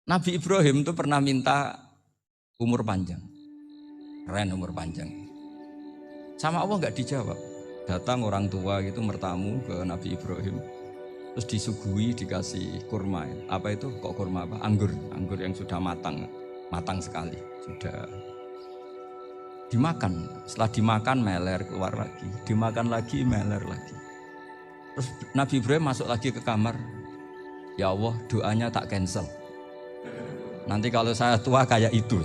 Nabi Ibrahim itu pernah minta umur panjang. Keren umur panjang. Sama Allah nggak dijawab. Datang orang tua gitu mertamu ke Nabi Ibrahim. Terus disuguhi dikasih kurma. Apa itu? Kok kurma apa? Anggur. Anggur yang sudah matang. Matang sekali. Sudah dimakan. Setelah dimakan meler keluar lagi. Dimakan lagi meler lagi. Terus Nabi Ibrahim masuk lagi ke kamar. Ya Allah, doanya tak cancel. Nanti kalau saya tua kayak itu.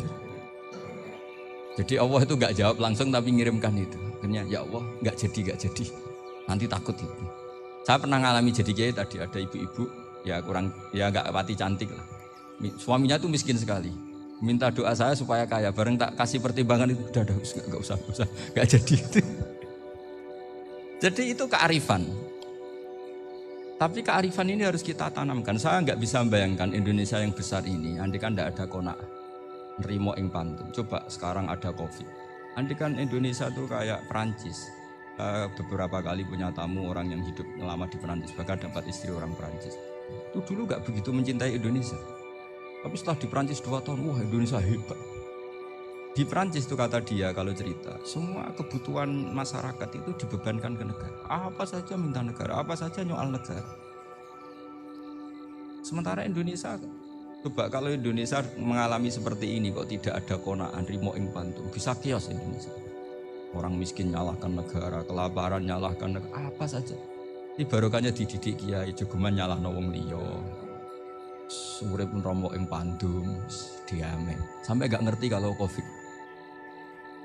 Jadi Allah itu nggak jawab langsung tapi ngirimkan itu. Akhirnya ya Allah nggak jadi. Nanti takut itu. Saya pernah ngalami jadi kiai tadi ada ibu-ibu ya kurang ya nggak pati cantik lah. Suaminya tuh miskin sekali. Minta doa saya supaya kaya. Bareng tak kasih pertimbangan itu udah nggak usah nggak jadi itu. Jadi itu kearifan. Tapi kearifan ini harus kita tanamkan. Saya nggak bisa membayangkan Indonesia yang besar ini. Andai kan tidak ada qanaah, nerimo ing pantun. Coba sekarang ada COVID. Andai kan Indonesia tuh kayak Perancis. Beberapa kali punya tamu orang yang hidup lama di Perancis, bahkan dapat istri orang Perancis. Itu dulu nggak begitu mencintai Indonesia. Tapi setelah di Perancis 2 tahun, wah Indonesia hebat. Di Perancis itu kata dia kalau cerita, semua kebutuhan masyarakat itu dibebankan ke negara. Apa saja minta negara, apa saja nyoal negara. Sementara Indonesia, coba kalau Indonesia mengalami seperti ini kok tidak ada qanaah rimo ing pantun, bisa kios Indonesia. Orang miskin nyalahkan negara, kelaparan nyalahkan negara, apa saja. Ini barokahnya dididik kiai, jogeman nyalahno wong liya. Urip pun romo ing pandum, diame. Sampai gak ngerti kalau Covid.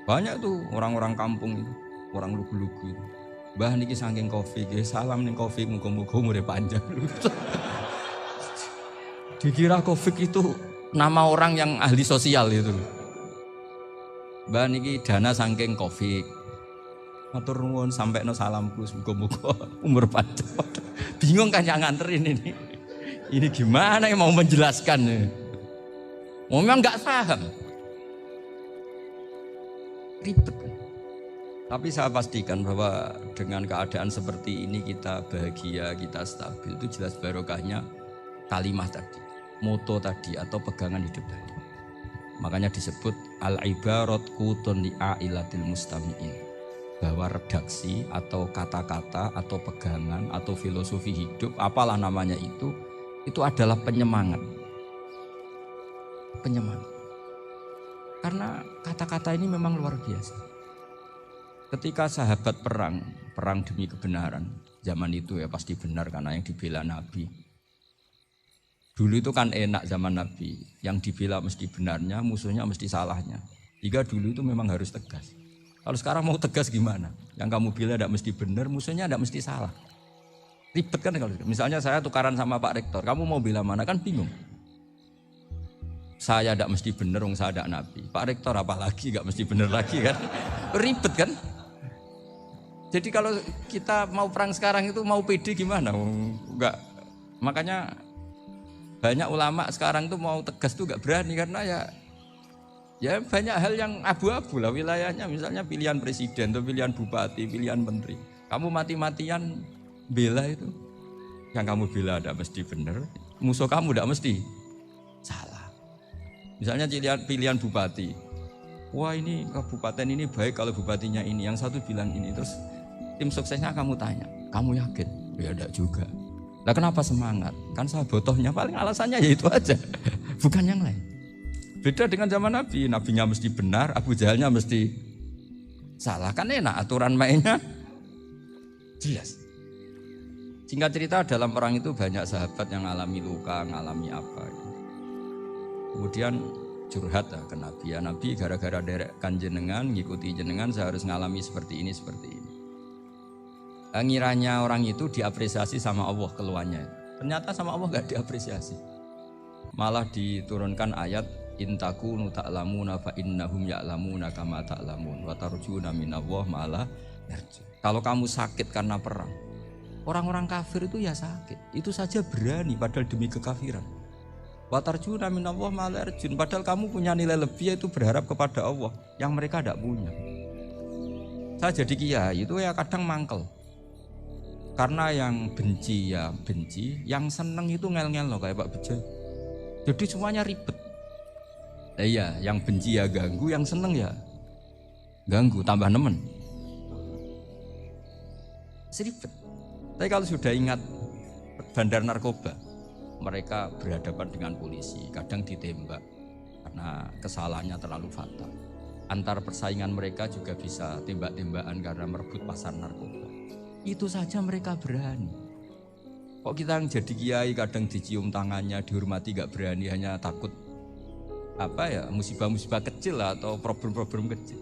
Banyak tuh orang-orang kampung itu, orang lugu-lugu itu. Mbah niki saking Covid, salam ning Covid muga-muga umure panjang. Dikira Covid itu nama orang yang ahli sosial itu. Mbah niki dana saking Covid. Matur nuwun sampekno salamku muga-muga umur panjang. Bingung kan yang nganterin ini. Ini gimana yang mau menjelaskan? Memang nggak paham. Ribet. Tapi saya pastikan bahwa dengan keadaan seperti ini kita bahagia, kita stabil, itu jelas barokahnya kalimah tadi, moto tadi atau pegangan hidup tadi. Makanya disebut al-ibarat qutun li'ailatil mustami'in, bahwa redaksi atau kata-kata atau pegangan atau filosofi hidup apalah namanya itu adalah penyemangat. Karena kata-kata ini memang luar biasa. Ketika sahabat perang demi kebenaran, zaman itu ya pasti benar karena yang dibela Nabi. Dulu itu kan enak zaman Nabi, yang dibela mesti benarnya, musuhnya mesti salahnya. Jika dulu itu memang harus tegas. Kalau sekarang mau tegas gimana? Yang kamu bela tidak mesti benar, musuhnya tidak mesti salah. Ribet kan kalau misalnya saya tukaran sama Pak Rektor, kamu mau bela mana kan bingung. Saya tidak mesti benar, saya tidak Nabi. Pak Rektor apalagi nggak mesti benar lagi kan? Ribet kan? Jadi kalau kita mau perang sekarang itu mau pede gimana? Enggak. Makanya banyak ulama sekarang tuh mau tegas tuh nggak berani karena ya banyak hal yang abu-abu lah wilayahnya. Misalnya pilihan presiden atau pilihan bupati, pilihan menteri. Kamu mati-matian bela itu, yang kamu bela tidak mesti benar, musuh kamu tidak mesti salah. Misalnya pilihan bupati, wah ini kabupaten ini baik kalau bupatinya ini, yang satu bilang ini, terus tim suksesnya kamu tanya, kamu yakin? Ya tidak juga. Lah kenapa semangat? Kan saya botohnya paling alasannya ya itu aja, bukan yang lain. Beda dengan zaman Nabi, nabinya mesti benar, Abu Jahalnya mesti salah, kan enak aturan mainnya jelas. Singkat cerita dalam perang itu banyak sahabat yang ngalami luka, ngalami apa. Kemudian curhat ke Nabi, ya Nabi gara-gara derekkan jenengan, ngikuti jenengan saya harus ngalami seperti ini. Ngiranya orang itu diapresiasi sama Allah keluarnya. Ternyata sama Allah gak diapresiasi. Malah diturunkan ayat intakunu ta'lamuna fa innahum ya'lamuna kama ta'lamun wa tarjuna minallah ma'ala yarju. Kalau kamu sakit karena perang, orang-orang kafir itu ya sakit, itu saja berani padahal demi kekafiran. Wa tarjuna minallah ma'ala yarjun, padahal kamu punya nilai lebih yaitu berharap kepada Allah yang mereka tidak punya. Saya jadi kiai itu ya kadang mangkel. Karena yang benci ya benci, yang seneng itu ngel-ngel loh kayak Pak Bejo. Jadi semuanya ribet. Iya, yang benci ya ganggu, yang seneng ya ganggu, tambah nemen. Seribet. Tapi kalau sudah ingat bandar narkoba, mereka berhadapan dengan polisi, kadang ditembak karena kesalahannya terlalu fatal. Antar persaingan mereka juga bisa tembak-tembakan karena merebut pasar narkoba. Itu saja mereka berani. Kok kita yang jadi kiai kadang dicium tangannya, dihormati gak berani, hanya takut musibah-musibah kecil lah, atau problem-problem kecil.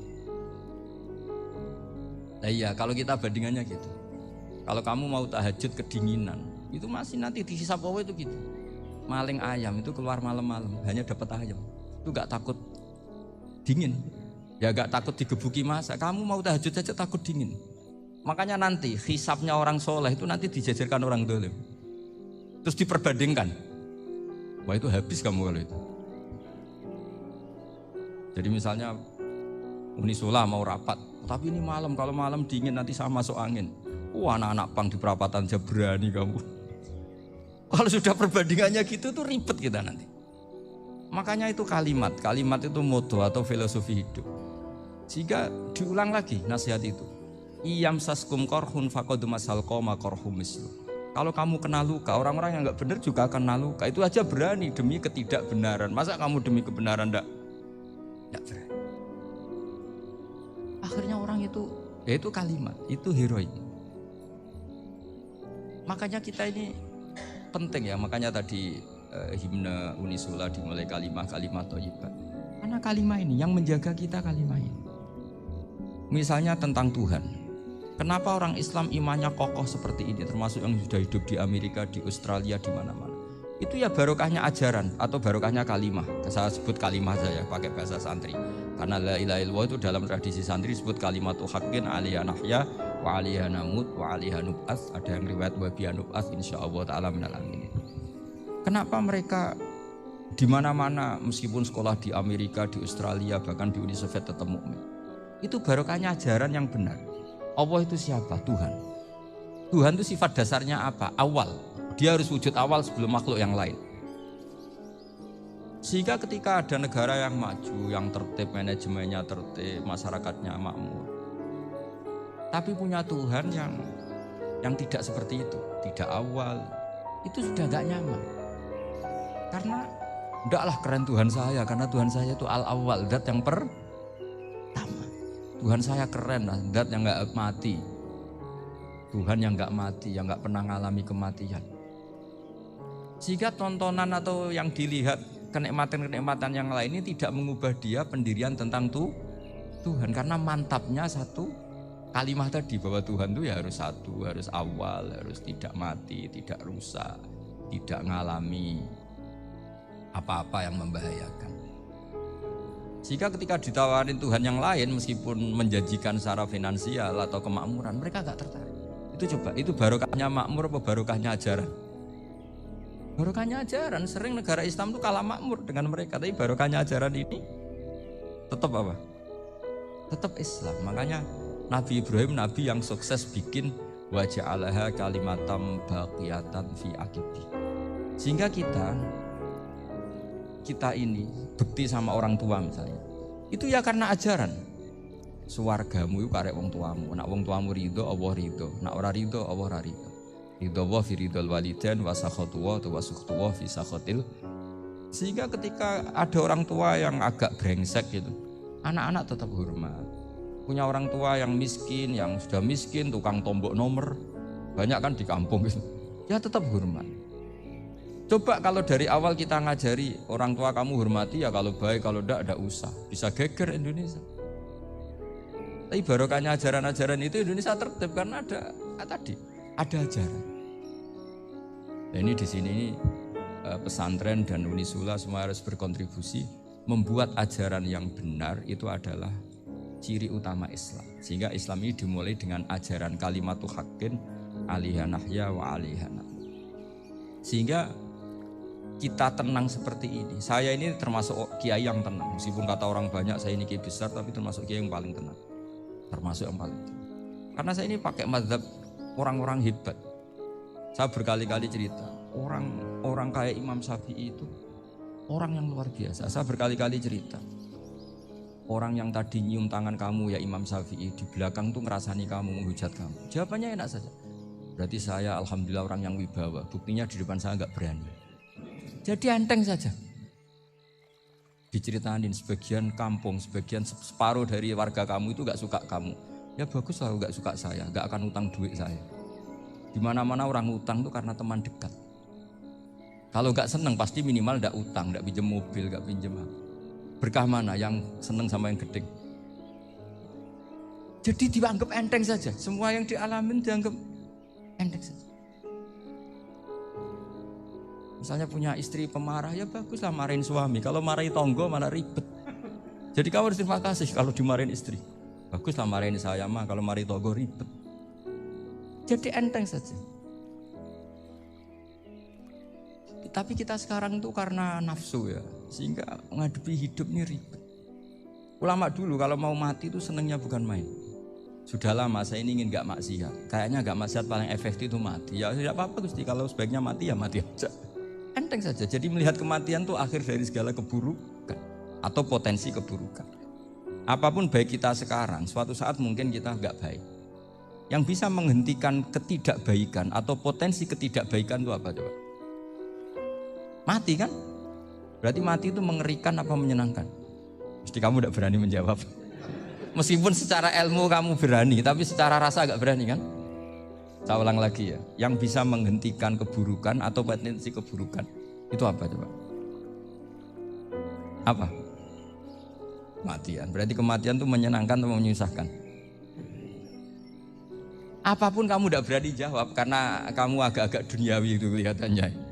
Nah iya, kalau kita bandingannya gitu. Kalau kamu mau tahajud kedinginan, itu masih nanti dihisap Allah itu gitu. Maling ayam itu keluar malam-malam, hanya dapat ayam. Itu gak takut dingin. Ya gak takut digebuki masa. Kamu mau tahajud saja takut dingin. Makanya nanti hisapnya orang soleh itu nanti dijajarkan orang dolim. Terus diperbandingkan. Wah itu habis kamu kalau itu. Jadi misalnya Unisula mau rapat, tapi ini malam, kalau malam dingin nanti sama masuk angin. Anak-anak pang di perapatan aja berani kamu. Kalau sudah perbandingannya gitu tuh ribet kita nanti. Makanya itu kalimat itu moto atau filosofi hidup. Sehingga diulang lagi nasihat itu. Iyam saskum korhun faqad masal qoma korhum mislu. Kalau kamu kena luka, orang-orang yang enggak benar juga akan kena luka. Itu aja berani demi ketidakbenaran. Masa kamu demi kebenaran enggak berani? Akhirnya orang itu, ya itu kalimat, itu heroik. Makanya kita ini penting ya, makanya tadi himne Unisula dimulai kalimat thayyibah. Karena kalimat ini yang menjaga kita, kalimat ini. Misalnya tentang Tuhan. Kenapa orang Islam imannya kokoh seperti ini, termasuk yang sudah hidup di Amerika, di Australia, di mana-mana. Itu ya barokahnya ajaran atau barokahnya kalimah. Saya sebut kalimah saja pakai bahasa santri. Karena la ilaha illallah itu dalam tradisi santri disebut kalimatu haqqin aliyah nahya wa aliyah namut wa aliyah nub'as. Ada yang riwayat wa biya nub'as insyaallah ta'ala minal amin. Kenapa mereka di mana-mana meskipun sekolah di Amerika, di Australia, bahkan di Uni Soviet tetap mukmin? Itu barokahnya ajaran yang benar. Allah itu siapa? Tuhan. Tuhan itu sifat dasarnya apa? Awal. Dia harus wujud awal sebelum makhluk yang lain. Sehingga ketika ada negara yang maju, yang tertib, manajemennya tertib, masyarakatnya makmur, tapi punya Tuhan yang tidak seperti itu, tidak awal, itu sudah gak nyaman. Karena ndaklah keren Tuhan saya, karena Tuhan saya itu al-awwal, zat yang pertama. Tuhan saya keren lah, zat yang gak mati. Tuhan yang gak mati, yang gak pernah mengalami kematian. Sehingga tontonan atau yang dilihat kenikmatan-kenikmatan yang lain ini tidak mengubah dia pendirian tentang Tuhan. Karena mantapnya satu kalimat tadi bahwa Tuhan itu ya harus satu, harus awal, harus tidak mati, tidak rusak, tidak mengalami apa-apa yang membahayakan. Sehingga ketika ditawarin Tuhan yang lain meskipun menjanjikan secara finansial atau kemakmuran, mereka gak tertarik. Itu coba, itu barokahnya makmur apa barokahnya ajaran? Barokahnya ajaran. Sering negara Islam itu kalah makmur dengan mereka, tapi barokahnya ajaran ini tetap apa? Tetap Islam. Makanya Nabi Ibrahim, Nabi yang sukses bikin wa ja'alaha kalimatam baqiyatan fi aqibi. Sehingga kita ini bekti sama orang tua misalnya, itu ya karena ajaran. Suwargamu itu karek wong tuamu. Nak wong tuamu ridho, Allah ridho. Nak ora ridho, Allah ora ridho. Ridho wa fi ridhol walidain wa sakhatu wa sukhtu wa fi sakhatil. Sehingga ketika ada orang tua yang agak brengsek gitu, anak-anak tetap hormat. Punya orang tua yang miskin, yang sudah miskin, tukang tombok nomor, banyak kan di kampung gitu. Ya tetap hormat. Coba kalau dari awal kita ngajari orang tua kamu hormati ya, kalau baik, kalau enggak usah. Bisa geger Indonesia. Tapi barokahnya ajaran-ajaran itu Indonesia tertib karena ada ajaran. Dan ini di sini pesantren dan Unisula semua harus berkontribusi membuat ajaran yang benar itu adalah ciri utama Islam. Sehingga Islam ini dimulai dengan ajaran kalimatu haqqin aliyah nahya wa aliyah namut. Sehingga kita tenang seperti ini. Saya ini termasuk kiai yang tenang. Meskipun kata orang banyak saya ini kiai besar, tapi termasuk kiai yang paling tenang. Termasuk yang paling tenang. Karena saya ini pakai mazhab orang-orang hebat. Saya berkali-kali cerita, orang kayak Imam Syafi'i itu Orang yang luar biasa. Saya berkali-kali cerita. Orang yang tadi nyium tangan kamu ya Imam Syafi'i, di belakang tuh ngerasani kamu, menghujat kamu. Jawabannya enak saja. Berarti saya alhamdulillah orang yang wibawa. Buktinya di depan saya nggak berani. Jadi enteng saja. Diceritain sebagian kampung, sebagian separuh dari warga kamu itu nggak suka kamu. Ya bagus lah nggak suka saya, nggak akan utang duit saya. Di mana-mana orang utang tuh karena teman dekat. Kalau nggak seneng pasti minimal nggak utang, nggak pinjam mobil, nggak pinjam apa. Berkah mana yang seneng sama yang gede? Jadi dianggap enteng saja. Semua yang dialamin dianggap enteng saja. Misalnya punya istri pemarah, ya baguslah marahin suami. Kalau marahin tonggo malah ribet. Jadi kamu harus terima kasih kalau dimarahin istri. Baguslah marahin saya mah, kalau marahin tonggo ribet. Jadi enteng saja. Tapi kita sekarang itu karena nafsu ya, sehingga menghadapi hidup ini ribet. Ulama dulu kalau mau mati itu senengnya bukan main. Sudah lama saya ini ingin gak maksiat. Kayaknya gak maksiat paling efektif itu mati. Ya tidak apa-apa Gusti, kalau sebaiknya mati ya mati aja. Enteng saja. Jadi melihat kematian itu akhir dari segala keburukan atau potensi keburukan. Apapun baik kita sekarang, suatu saat mungkin kita gak baik. Yang bisa menghentikan ketidakbaikan atau potensi ketidakbaikan itu apa coba? Mati kan? Berarti mati itu mengerikan apa menyenangkan? Mesti kamu tidak berani menjawab. Meskipun secara ilmu kamu berani, tapi secara rasa agak berani kan? Saya ulang lagi ya. Yang bisa menghentikan keburukan atau potensi keburukan itu apa coba? Apa? Kematian. Berarti kematian itu menyenangkan atau menyusahkan? Apapun kamu tidak berani jawab karena kamu agak-agak duniawi itu kelihatannya.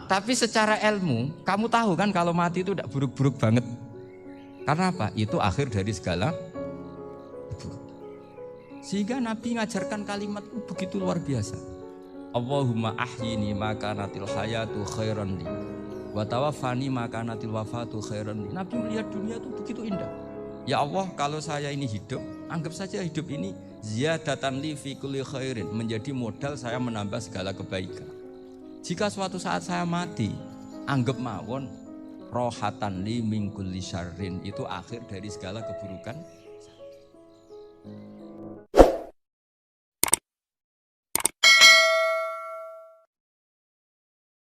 Tapi secara ilmu, kamu tahu kan kalau mati itu tidak buruk-buruk banget. Karena apa? Itu akhir dari segala buruk. Sehingga Nabi ngajarkan kalimat itu begitu luar biasa. Allahumma ahyini maka natil hayatu khairan li wa tawaffani maka natil wafatu khairan li. Nabi melihat dunia itu begitu indah. Ya Allah, kalau saya ini hidup, anggap saja hidup ini ziyadatan li fi kulli khairin, menjadi modal saya menambah segala kebaikan. Jika suatu saat saya mati, anggap mawon rohatan li min kulli syarrin, itu akhir dari segala keburukan.